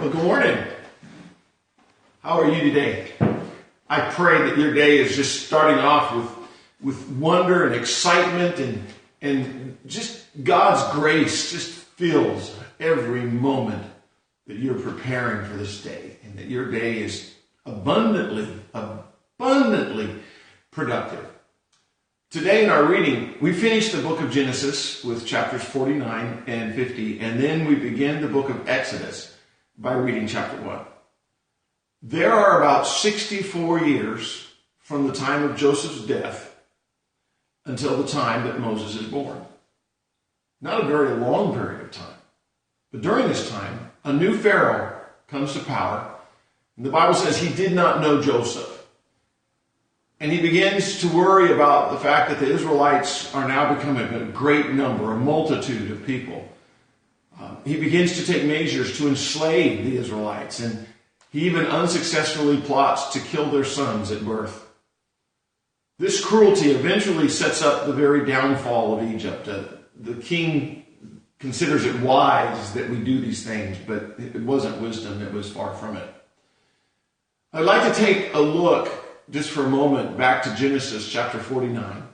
Well, good morning. How are you today? I pray that your day is just starting off with wonder and excitement and just God's grace just fills every moment that you're preparing for this day, and that your day is abundantly productive. Today in our reading, we finished the book of Genesis with chapters 49 and 50, and then we begin the book of Exodus by reading chapter 1. There are about 64 years from the time of Joseph's death until the time that Moses is born. Not a very long period of time. But during this time, a new Pharaoh comes to power, and the Bible says he did not know Joseph. And he begins to worry about the fact that the Israelites are now becoming a great number, a multitude of people. He begins to take measures to enslave the Israelites, and he even unsuccessfully plots to kill their sons at birth. This cruelty eventually sets up the very downfall of Egypt. The king considers it wise that we do these things, but it wasn't wisdom, it was far from it. I'd like to take a look just for a moment back to Genesis chapter 49,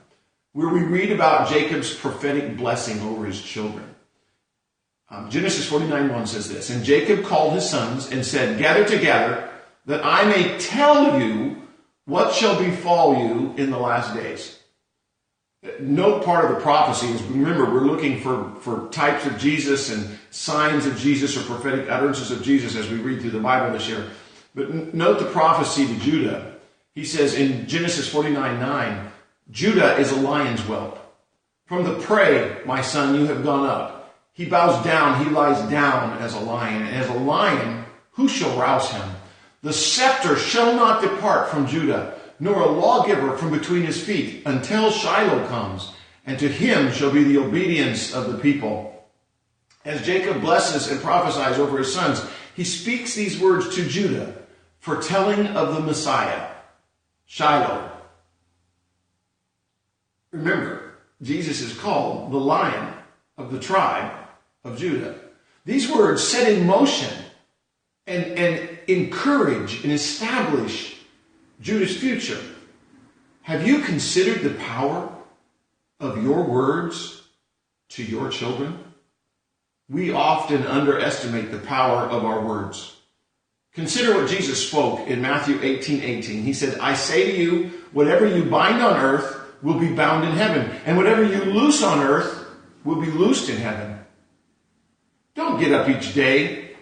where we read about Jacob's prophetic blessing over his children. Genesis 49:1 says this, "And Jacob called his sons and said, 'Gather together, that I may tell you what shall befall you in the last days.'" No part of the prophecy is, remember, we're looking for types of Jesus and signs of Jesus or prophetic utterances of Jesus as we read through the Bible this year. But note the prophecy to Judah. He says in Genesis 49:9, "Judah is a lion's whelp. From the prey, my son, you have gone up. He bows down, he lies down as a lion. And as a lion, who shall rouse him? The scepter shall not depart from Judah, nor a lawgiver from between his feet, until Shiloh comes, and to him shall be the obedience of the people." As Jacob blesses and prophesies over his sons, he speaks these words to Judah, foretelling of the Messiah, Shiloh. Remember, Jesus is called the Lion of the tribe of Judah. These words set in motion and encourage and establish Judah's future. Have you considered the power of your words to your children? We often underestimate the power of our words. Consider what Jesus spoke in Matthew 18:18. He said, "I say to you, whatever you bind on earth will be bound in heaven, and whatever you loose on earth will be loosed in heaven." Don't get up each day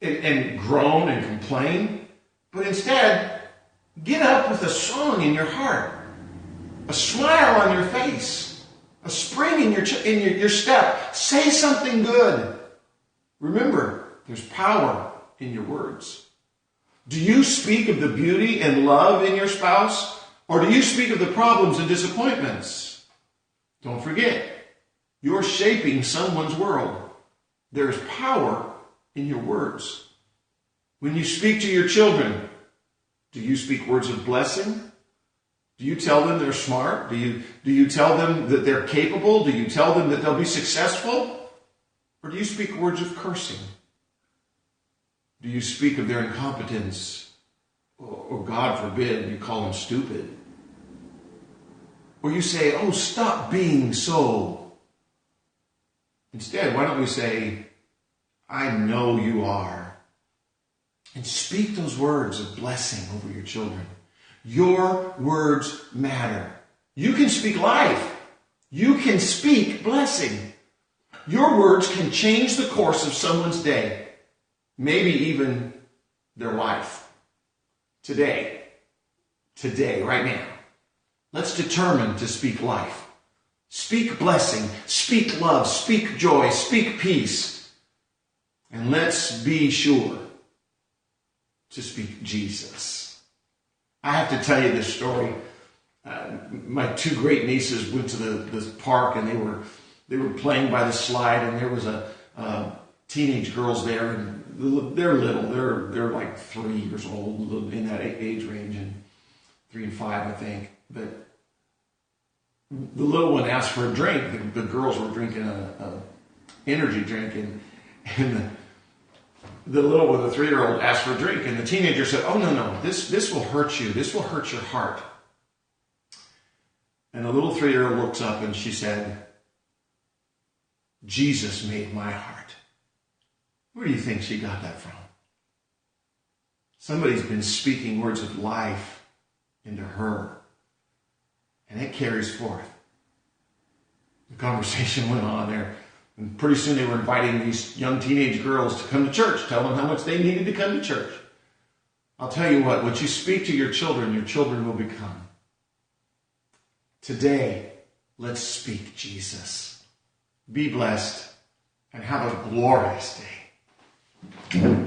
and groan and complain, but instead, get up with a song in your heart, a smile on your face, a spring in your step. Say something good. Remember, there's power in your words. Do you speak of the beauty and love in your spouse, or do you speak of the problems and disappointments? Don't forget, you're shaping someone's world. There is power in your words. When you speak to your children, do you speak words of blessing? Do you tell them they're smart? Do you tell them that they're capable? Do you tell them that they'll be successful? Or do you speak words of cursing? Do you speak of their incompetence? Or God forbid, you call them stupid? Or you say, "Oh, stop being so." Instead, why don't we say, "I know you are." And speak those words of blessing over your children. Your words matter. You can speak life. You can speak blessing. Your words can change the course of someone's day. Maybe even their life. Today, right now, let's determine to speak life. Speak blessing, speak love, speak joy, speak peace. And let's be sure to speak Jesus. I have to tell you this story. My two great nieces went to the park, and they were playing by the slide, and there was a teenage girls there, and they're little. They're like 3 years old, in that age range, and 3 and 5, I think. But the little one asked for a drink. The girls were drinking a energy drink, and the little with the 3-year-old asked for a drink, and the teenager said, "Oh, no, this will hurt you. This will hurt your heart." And the little 3-year-old looks up and she said, "Jesus made my heart." Where do you think she got that from? Somebody's been speaking words of life into her, and it carries forth. The conversation went on there, and pretty soon they were inviting these young teenage girls to come to church, tell them how much they needed to come to church. I'll tell you what you speak to your children will become. Today, let's speak Jesus. Be blessed and have a glorious day.